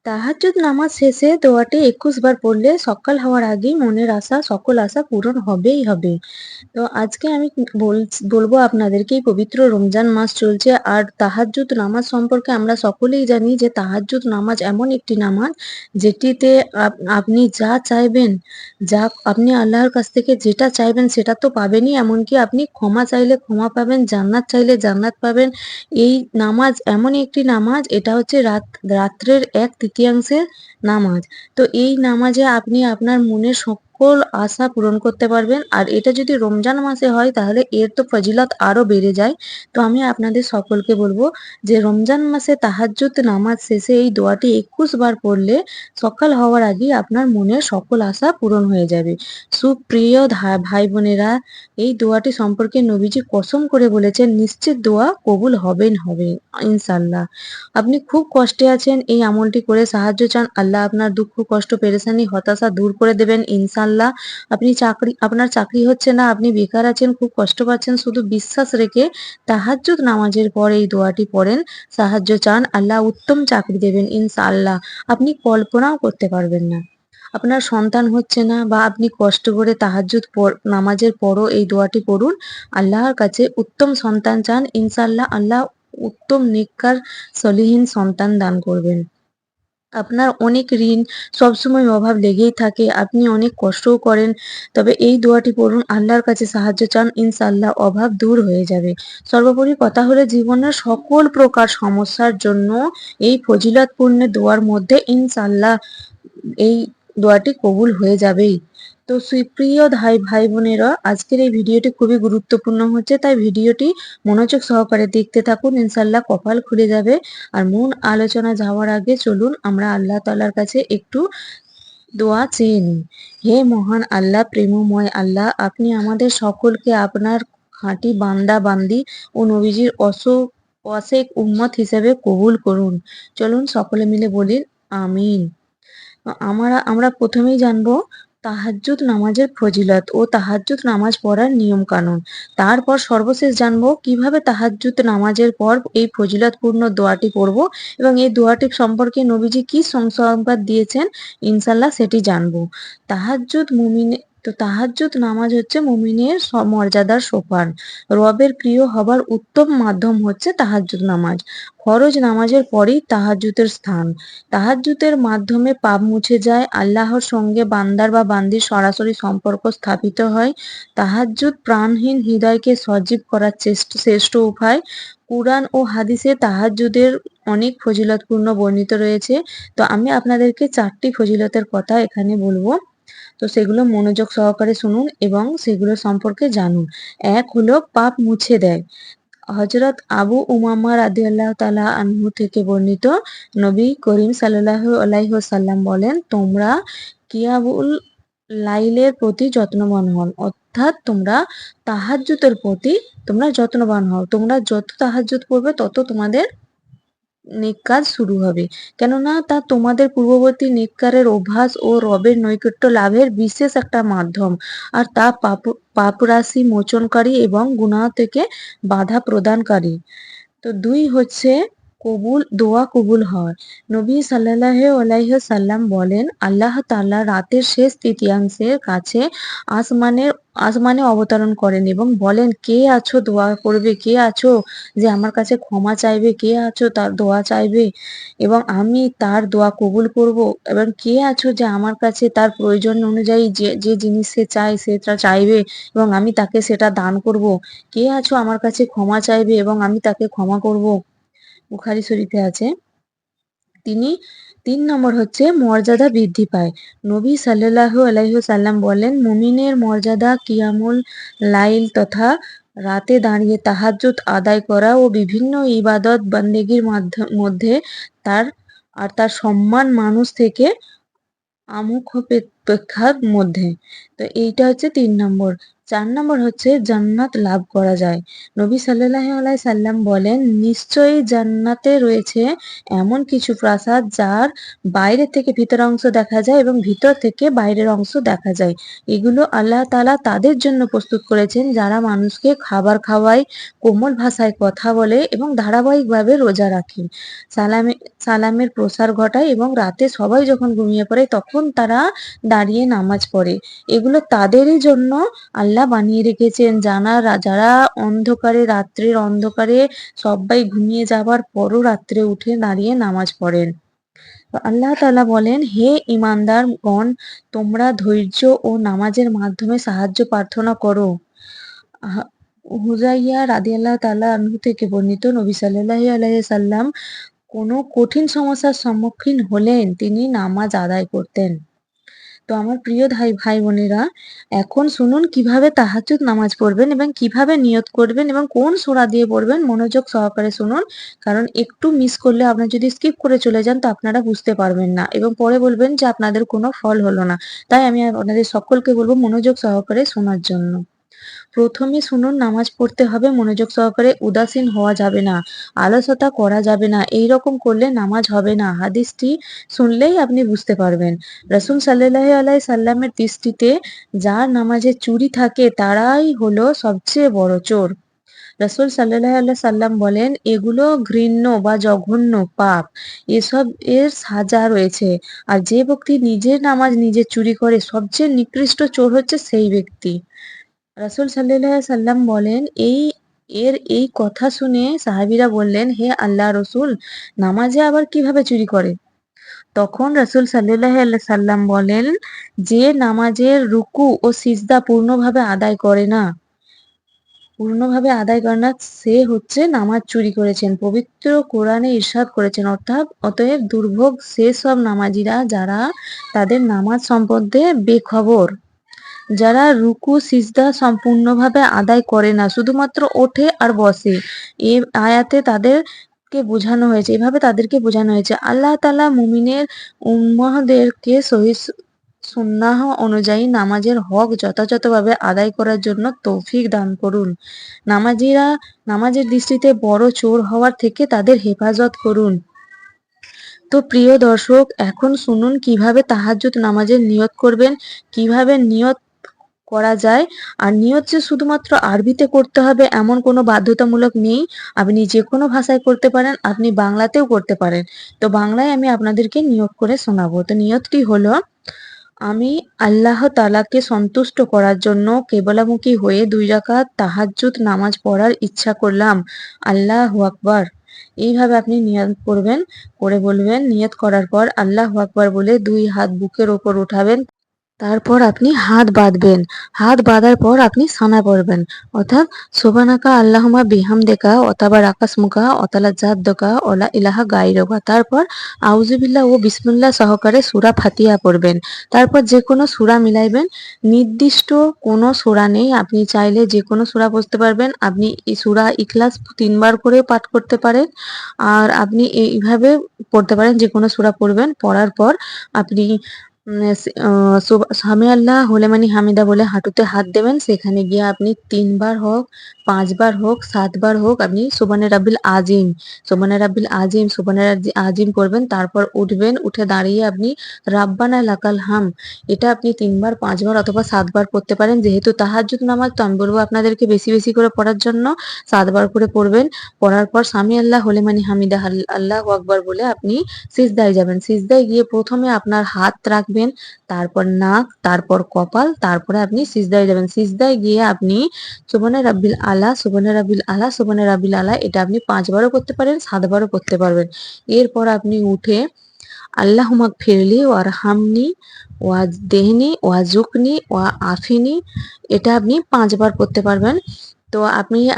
তাহাজ্জুদ নামাজ শেষে দোয়াটি ২১ বার পড়লে সকাল হওয়ার আগেই মনের সকল আশা পূরণ হবেই হবে। তো আজকে আমি বলবো আপনাদেরকে, এই পবিত্র রমজান মাস চলছে আর তাহাজ্জুদ নামাজ সম্পর্কে আমরা সকলেই জানি যে তাহাজ্জুদ নামাজ এমন একটি নামাজ যেটিতে আপনি যা চাইবেন, আপনি আল্লাহর কাছ থেকে যেটা চাইবেন সেটা তো পাবেনই, এমনকি আপনি ক্ষমা চাইলে ক্ষমা পাবেন, জান্নাত চাইলে জান্নাত পাবেন। এই নামাজ এমনই একটি নামাজ, এটা হচ্ছে রাত্রের 1/3 নামাজ। তো এই নামাজে আপনি আপনার মনের সকল আশা পূরণ করতে পারবেন। আর এটা যদি রমজান মাসে হয় তাহলে এর তো ফজিলত আরো বেড়ে যায়। তো আমি আপনাদের সকলকে বলবো যে রমজান মাসে তাহাজ্জুদ নামাজ শেষে এই দোয়াটি 21 বার পড়লে সকাল হওয়ার আগেই আপনার মনের সকল আশা পূরণ হয়ে যাবে। সুপ্রিয় ভাই বোনেরা, এই দোয়াটি সম্পর্কে নবীজি কসম করে বলেছেন, নিশ্চিত দোয়া কবুল হবে ইনশাআল্লাহ। আপনি খুব কষ্টে আছেন, এই আমলটি করে সাহায্য চান, আল্লাহ আপনার দুঃখ কষ্ট পেরেশানি হতাশা দূর করে দেবেন ইনশাআল্লাহ। আপনার চাকরি হচ্ছে না, আপনি বেকার আছেন, খুব কষ্ট পাচ্ছেন, শুধু বিশ্বাস রেখে তাহাজ্জুদ নামাজের পর এই দোয়াটি পড়েন, সাহায্য চান, আল্লাহ উত্তম চাকরি দেবেন ইনশাআল্লাহ। আপনি কল্পনাও করতে পারবেন না। আপনার সন্তান হচ্ছে না বা আপনি কষ্ট করে তাহাজ্জুদ নামাজের পরও এই দোয়াটি পড়ুন, আল্লাহর কাছে উত্তম সন্তান চান, ইনশাআল্লাহ আল্লাহ উত্তম নেককার সলিহীন সন্তান দান করবেন। আপনার অনেক ঋণ, সবসময় অভাব লেগেই থাকে, আপনি অনেক কষ্টও করেন, তবে এই দোয়াটি পড়ুন, আল্লাহর কাছে সাহায্য চান, ইনশাআল্লাহ অভাব দূর হয়ে যাবে। সর্বোপরি কথা হলো, জীবনের সকল প্রকার সমস্যার জন্য এই ফজিলতপূর্ণ দোয়ার মধ্যে ইনশাআল্লাহ এই দোয়াটি কবুল হয়ে যাবেই। তো সুপ্রিয় ভাই বোনেরা, আজকের এই ভিডিওটি খুবই গুরুত্বপূর্ণ হচ্ছে, তাই ভিডিওটি মনোযোগ সহকারে দেখতে থাকুন, ইনশাআল্লাহ কপাল খুলে যাবে। আর মূল আলোচনা যাওয়ার আগে চলুন আমরা আল্লাহ তাআলার কাছে একটু দোয়া চেয়ে নিই। হে মহান আল্লাহ, প্রেমময় আল্লাহ, আপনি আমাদের সকলকে আপনার খাঁটি বান্দা বান্দি ও নবীজির অশেক উম্মত হিসেবে কবুল করুন। চলুন সকলে মিলে বলি আমিন। আমরা প্রথমেই জানবো তাহাজ্জুদ নামাজের ফজিলত ও তাহাজ্জুদ নামাজ পড়ার নিয়ম কানুন। তারপর সর্বশেষ জানবো কিভাবে তাহাজ্জুদ নামাজের পর এই ফজিলতপূর্ণ দোয়াটি পড়বো এবং এই দোয়াটি সম্পর্কে নবীজি কি সংবাদ দিয়েছেন ইনশাল্লাহ সেটি জানবো। তাহাজ্জুদ নামাজ হচ্ছে মুমিনের মর্যাদার সোপান। রবের প্রিয় হবার উত্তম মাধ্যম হচ্ছে তাহাজ্জুদ নামাজ। ফরজ নামাজের পরেই তাহাজ্জুদের স্থান। তাহাজ্জুদের মাধ্যমে পাপ মুছে যায়, আল্লাহর সঙ্গে বান্দার বা বান্দির সরাসরি সম্পর্ক স্থাপিত হয়। তাহাজ্জুদ প্রাণহীন হৃদয়কে সজীব করার শ্রেষ্ঠ উপায়। কুরআন ও হাদিসে তাহাজ্জুদের অনেক ফজিলতপূর্ণ বর্ণিত রয়েছে। তো আমি আপনাদেরকে 4টি ফজিলতের কথা এখানে বলবো। তো সেগুলো মনোযোগ সহকারে শুনুন এবং সেগুলো সম্পর্কে জানুন। এক হলো পাপ মুছে দেয়। হযরত আবু উমামা রাদিয়াল্লাহু তাআলা আনহু থেকে বর্ণিত, নবী করিম সাল্লাল্লাহু আলাইহি ওয়াসাল্লাম বলেন, তোমরা কিয়ামুল লাইলের প্রতি যত্নবান হন, অর্থাৎ তোমরা তাহাজ্জুদের প্রতি তোমরা যত্নবান হও। তোমরা যত তাহাজ্জুদ পড়বে তত তোমাদের নেক কাজ শুরু হবে, কেননা তা তোমাদের পূর্ববর্তী নেককারের অভ্যাস ও রবের নৈকট্য লাভের বিশেষ একটা মাধ্যম। আর তা পাপরাশি মোচনকারী এবং গুনাহ থেকে বাধা প্রদানকারী। তো 2 হচ্ছে দোয়া কবুল হয়। নবী সাল্লাল্লাহু আলাইহি ওয়াসাল্লাম বলেন, আল্লাহ তাআলা রাতের শেষ তৃতীয়াংশের কাছে আসমানে অবতরণ করেন এবং বলেন, কে আছো দোয়া করবে, কে আছো যে আমার কাছে ক্ষমা চাইবে, কে আছো তার দোয়া চাইবে এবং আমি তার দোয়া কবুল করব, এবং কে আছো যে আমার কাছে তার প্রয়োজন অনুযায়ী যে যে জিনিস সে চায় সেটা চাইবে এবং আমি তাকে সেটা দান করব। কে আছো আমার কাছে ক্ষমা চাইবে এবং আমি তাকে ক্ষমা করব। বুখারী শরীফে আছে। তিনি 3 নম্বর হচ্ছে মর্যাদা বৃদ্ধি পায়। নবী সাল্লাল্লাহু আলাইহি ওয়াসাল্লাম বলেন, মুমিনের মর্যাদা কিয়ামুল লাইল তথা রাতে দাঁড়িয়ে তাহাজ্জুদ আদায় করা ও বিভিন্ন ইবাদত বান্দেগির মধ্যে তার তার সম্মান মানুষ থেকে আমুখ অপেক্ষার মধ্যে। তো এইটা হচ্ছে 3 নম্বর। 4 নম্বর হচ্ছে জান্নাত লাভ করা যায়। নবী সাল্লাল্লাহু আলাইহি সাল্লাম বলেন, নিশ্চয়ই জান্নাতে রয়েছে এমন কিছু প্রাসাদ যার বাইরে থেকে ভিতর অংশ দেখা যায় এবং ভিতর থেকে বাইরের অংশ দেখা যায়। এগুলো আল্লাহ তাআলা তাদের জন্য প্রস্তুত করেছেন যারা মানুষকে খাবার খাওয়ায়, কোমল ভাষায় কথা বলে এবং ধারাবাহিকভাবে রোজা রাখে। সালামে সালামের প্রসার ঘটায় এবং রাতে সবাই যখন ঘুমিয়ে পড়ে তখন তারা দাঁড়িয়ে নামাজ পড়ে। এগুলো তাদেরই জন্য আল্লাহ বানিয়ে রেখেছেন যারা অন্ধকারে রাত্রের অন্ধকারে সবাই ঘুমিয়ে যাবার পরও রাত্রে উঠে দাঁড়িয়ে নামাজ পড়েন। তো আল্লাহ তাআলা বলেন, হে ঈমানদারগণ, তোমরা ধৈর্য ও নামাজের মাধ্যমে সাহায্য প্রার্থনা করো। আহ হুযাইয়া রাদিয়াল্লাহু তাআলা আনহু থেকে বর্ণিত, নবী সাল্লাল্লাহু আলাইহি সাল্লাম কোনো কঠিন সমস্যার সম্মুখীন হলেন তিনি নামাজ আদায় করতেন। তো আমার প্রিয় ভাই বোনেরা, এখন শুনুন কিভাবে তাহাজ্জুদ নামাজ পড়বেন এবং কিভাবে নিয়ত করবেন এবং কোন সূরা দিয়ে পড়বেন, মনোযোগ সহকারে শুনুন। কারণ একটু মিস করলে, আপনারা যদি স্কিপ করে চলে যান তো আপনারা বুঝতে পারবেন না এবং পরে বলবেন যে আপনাদের কোনো ফল হলো না। তাই আমি আপনাদের সকলকে বলবো মনোযোগ সহকারে শোনার জন্য। প্রথমে শুনুন, নামাজ পড়তে হবে মনোযোগ সহকারে, উদাসীন হওয়া যাবে না, অলসতা করা যাবে না, এইরকম করলে নামাজ হবে না। হাদিসটি শুনলেই আপনি বুঝতে পারবেন। রাসূল সাল্লাল্লাহু আলাইহি সাল্লামের দৃষ্টিতে যার নামাজে চুরি থাকে তারাই হলো সবচেয়ে বড় চোর। রাসূল সাল্লাল্লাহু আলাইহি সাল্লাম বলেন, এগুলো ঘৃণ্য বা জঘন্য পাপ, এসব এর সাজা রয়েছে। আর যে ব্যক্তি নিজের নামাজ নিজে চুরি করে সবচেয়ে নিকৃষ্ট চোর হচ্ছে সেই ব্যক্তি। রাসূল সাল্লাল্লাহু আলাইহি সাল্লাম বলেন, এই কথা শুনে সাহাবীরা বললেন, হে আল্লাহর রাসূল, নামাজে আবার কিভাবে চুরি করে? তখন রাসূল সাল্লাল্লাহু আলাইহি সাল্লাম বলেন, যে নামাজের রুকু ও সিজদা পূর্ণভাবে আদায় করে না সে হচ্ছে নামাজ চুরি করেছেন। পবিত্র কোরআনে ইরশাদ করেছেন, অতএব দুর্ভোগ সেসব নামাজীরা যারা তাদের নামাজ সম্বন্ধে বেখবর, যারা রুকু সিজদা সম্পূর্ণভাবে আদায় করে না, শুধুমাত্র ওঠে আর বসে। এ আয়াতে তাদেরকে বোঝানো হয়েছে আল্লাহ তাআলা মুমিনের উম্মাহদেরকে সহিহ সুন্নাহ অনুযায়ী নামাজের হক যথাযথভাবে আদায় করার জন্য তৌফিক দান করুন। নামাজীরা নামাজের দৃষ্টিতে বড় চোর হওয়ার থেকে তাদের হেফাজত করুন। তো প্রিয় দর্শক, এখন শুনুন কিভাবে তাহাজ্জুদ নামাজের নিয়ত করবেন, কিভাবে নিয়ত করা যায়। আর নিয়ত যে শুধুমাত্র আরবিতে করতে হবে এমন কোনো বাধ্যতামূলক নেই। আপনি যেকোনো ভাষায় করতে পারেন, আপনি বাংলাতেও করতে পারেন। তো বাংলায় আমি আপনাদেরকে নিয়ত করে শোনাবো। তো নিয়তটি হলো, আমি আল্লাহ তাআলাকে সন্তুষ্ট করার জন্য কেবলামুখী হয়ে 2 রাকাত তাহাজ্জুদ নামাজ পড়ার ইচ্ছা করলাম। আল্লাহু আকবার। এইভাবে আপনি নিয়ত করবেন, করে বলবেন, নিয়ত করার পর আল্লাহু আকবার বলে 2 হাত বুকের ওপর উঠাবেন। তারপর আপনি হাত বাঁধবেন। হাত বাঁধার পর আপনি সানা পড়বেন। অর্থাৎ সুবহানাকা আল্লাহুম্মা বিহামদিকা ওয়াতাবারাকা আকাসমুকা ওয়াতাআলা জাদ্দুকা ওয়ালা ইলাহা গায়রুকা। তারপর আউযুবিল্লাহ ও বিসমিল্লাহ সহকারে সূরা ফাতিহা পড়বেন। তারপর যেকোনো সূরা মিলাইবেন। নির্দিষ্ট কোনো সূরা নেই, আপনি চাইলে যেকোনো সূরা পড়তে পারবেন। আপনি এই সূরা ইখলাস 3 বার করে পাঠ করতে পারেন। আর আপনি এইভাবে পড়তে পারেন, যেকোনো সূরা পড়বেন। পড়ার পর আপনি সামি আল্লাহু লিমান হামিদা বলে হাঁটুতে হাত দেবেন। সেখানে গিয়ে আপনি 3 বার হোক, 5 বার হোক, 7 বার হোক আপনি সুবহানে রাব্বিল আযীম, সুবহানে রাব্বিল আযীম, সুবহানে আযীম করবেন। তারপর উঠবেন, উঠে দাঁড়িয়ে আপনি রাব্বানা লাকাল হামদ, এটা আপনি 3 বার, 5 বার অথবা 7 বার পড়তে পারেন। যেহেতু তাহাজ্জুদ নামাজ, তো আমি বলবো আপনাদেরকে বেশি বেশি করে পড়ার জন্য 7 বার করে পড়বেন। পড়ার পর সামি আল্লাহু লিমান হামিদা আল্লাহু আকবার বলে আপনি সিজদায় যাবেন। সিজদায় গিয়ে প্রথমে আপনার হাত রাখবেন, তারপর নাক, তারপর কপাল, তারপরে আপনি সিজদায় যাবেন। সিজদায় গিয়ে আপনি সুবহানে রাব্বিল আলা, সুবহানে রাব্বিল আলা, সুবহানে রাব্বিল আলা, এটা আপনি 5 বারও করতে পারেন, 7 বারও করতে পারবেন। এরপর আপনি উঠে আল্লাহুম্মা গফিরলি ওয়ারহামনি ওয়াহদিনি ওয়ারযুকনি ওয়াআফিনি, এটা আপনি 5 বার পড়তে পারবেন। তো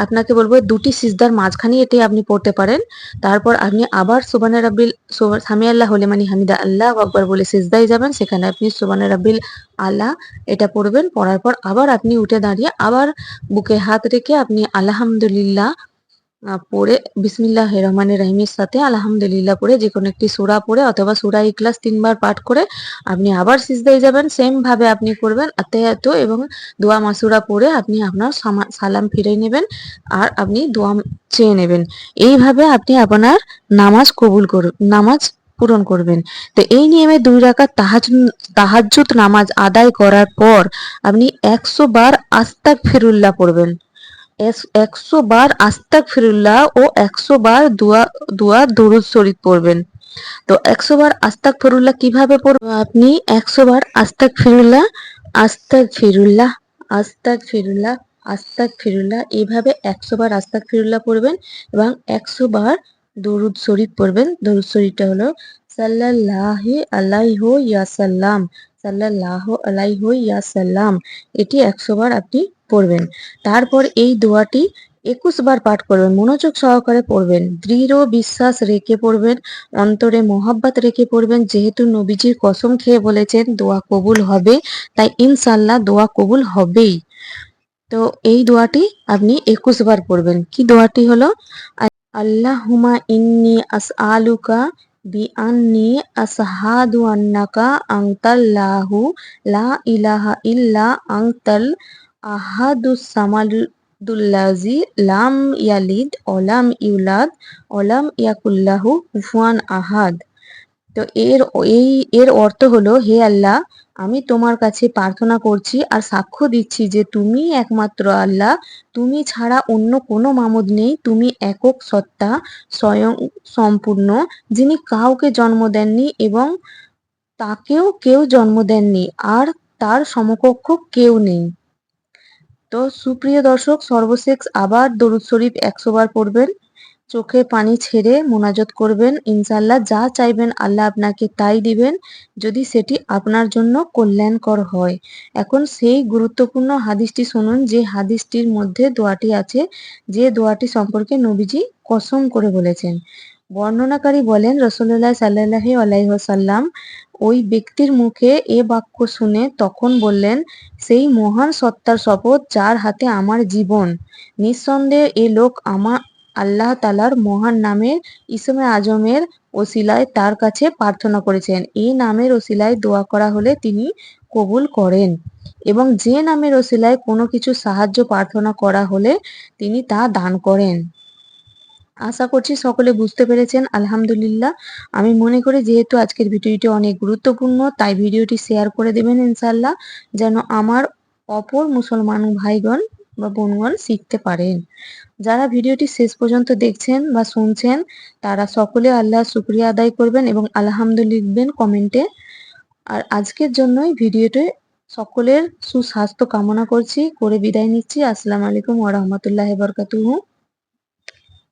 আপনাকে বলবো 2টি সিজদার মাঝখানে এটাই আপনি পড়তে পারেন। তারপর আপনি আবার সামি আল্লাহু লিমান হামিদা আল্লাহু আকবার বলে সিজদায় যাবেন। সেখানে আপনি সুবহানে রাব্বিল আলা এটা পড়বেন। পড়ার পর আবার আপনি উঠে দাঁড়িয়ে আবার বুকে হাত রেখে আপনি আলহামদুলিল্লাহ পড়ে বিসমিল্লাহির রহমানির রহিমের সাথে আলহামদুলিল্লাহ পড়ে যে কোনো একটি সূরা পড়ে অথবা সূরা ইখলাস ৩ বার পাঠ করে আপনি আবার সিজদায় যাবেন। সেম ভাবে আপনি করবেন। আত্তাহিয়াতু এবং দোয়া মাসুরা পড়ে আপনি আপনার সালাম ফিরিয়ে নেবেন আর আপনি দোয়া চেয়ে নেবেন। এইভাবে আপনি আপনার নামাজ পূরণ করবেন। তো এই নিয়মে ২ রাকাত তাহাজ্জুদ নামাজ আদায় করার পর আপনি ১০০ বার আস্তাগফিরুল্লাহ পড়বেন। ১০০ বার আস্তাগফিরুল্লাহ ও ১০০ বার দরুদ শরীফ পড়বেন। তো ১০০ বার আস্তাগফিরুল্লাহ কিভাবে পড়বেন? আপনি ১০০ বার আস্তাগফিরুল্লাহ, আস্তাগফিরুল্লাহ, আস্তাগফিরুল্লাহ, আস্তাগফিরুল্লাহ এভাবে ১০০ বার আস্তাগফিরুল্লাহ পড়বেন এবং ১০০ বার দরুদ শরীফ পড়বেন। দরুদ শরীফটা হলো সাল্লাল্লাহু আলাইহি ওয়াসাল্লাম, সাল্লাল্লাহু আলাইহি ওয়াসাল্লাম। এটি ১০০ বার আপনি পড়বেন। তারপর এই দোয়াটি ২১ বার পাঠ করবেন। মনোযোগ সহকারে পড়বেন। দৃঢ় বিশ্বাস রেখে পড়বেন। অন্তরে মহাব্বত রেখে পড়বেন। যেহেতু নবীজি কসম খেয়ে বলেছেন দোয়া কবুল হবে, তাই ইনশাআল্লাহ দোয়া কবুল হবেই। তো এই দোয়াটি আপনি ২১ বার পড়বেন। কি দোয়াটি হলো? আল্লাহুম্মা ইন্নী আসআলুকা বিআন্নী আশহাদু আন্নাকা আনতাল্লাহু লা ইলাহা ইল্লা আনতাল আহাদুস সামাদুল্লাযী লাম ইয়ালিদ ওয়া লাম ইউলাদ ওয়া লাম ইয়াকুল লাহু কুফুয়ান আহাদ। তো এর অর্থ হলো, হে আল্লাহ, আমি তোমার কাছে প্রার্থনা করছি আর সাক্ষ্য দিচ্ছি যে তুমিই একমাত্র আল্লাহ, তুমি ছাড়া অন্য কোনো মাবুদ নেই, তুমি একক সত্তা, স্বয়ং সম্পূর্ণ, যিনি কাউকে জন্ম দেননি এবং তাকেও কেউ জন্ম দেননি আর তার সমকক্ষ কেউ নেই। তো সুপ্রিয় দর্শক, সর্বশেষ আবার দরুদ শরীফ ১০০ বার পড়বেন। চোখে পানি ছেড়ে মোনাজাত করবেন। ইনশাআল্লাহ যা চাইবেন আল্লাহ আপনাকে তাই দিবেন, যদি সেটি আপনার জন্য কল্যাণকর হয়। এখন সেই গুরুত্বপূর্ণ হাদিসটি শুনুন, যে হাদিসটির মধ্যে দোয়াটি আছে, যে দোয়াটি সম্পর্কে নবীজি কসম করে বলেছেন। বর্ণনাকারী বলেন, রাসূলুল্লাহ সাল্লাল্লাহু আলাইহি ওয়াসাল্লাম ওই ব্যক্তির মুখে এ বাক্য শুনে তখন বললেন, সেই মহান সত্তার শপথ যার হাতে আমার জীবন, নিঃসন্দেহে এ লোক আল্লাহ তাআলার মহান নামের ইসমে আজমের ওসিলায় তার কাছে প্রার্থনা করেছেন। এই নামের ওসিলায় দোয়া করা হলে তিনি কবুল করেন এবং যে নামের ওসিলায় কোনো কিছু সাহায্য প্রার্থনা করা হলে তিনি তা দান করেন। আশা করছি সকলে বুঝতে পেরেছেন। আলহামদুলিল্লাহ। আমি মনে করি যেহেতু আজকের ভিডিওটি অনেক গুরুত্বপূর্ণ, তাই ভিডিওটি শেয়ার করে দেবেন ইনশাআল্লাহ, যেন আমার অপর মুসলমান ভাইগণ বা বোনগণ শিখতে পারেন। যারা ভিডিওটি শেষ পর্যন্ত দেখছেন বা শুনছেন তারা সকলে আল্লাহর শুকরিয়া আদায় করবেন এবং আলহামদুলিল্লাহ লিখবেন কমেন্টে। আর আজকের জন্যই ভিডিওতে সকলের সুস্বাস্থ্য কামনা করছি, করে বিদায় নিচ্ছি। আসসালামু আলাইকুম ওয়া রাহমাতুল্লাহি ওয়া বারাকাতুহু।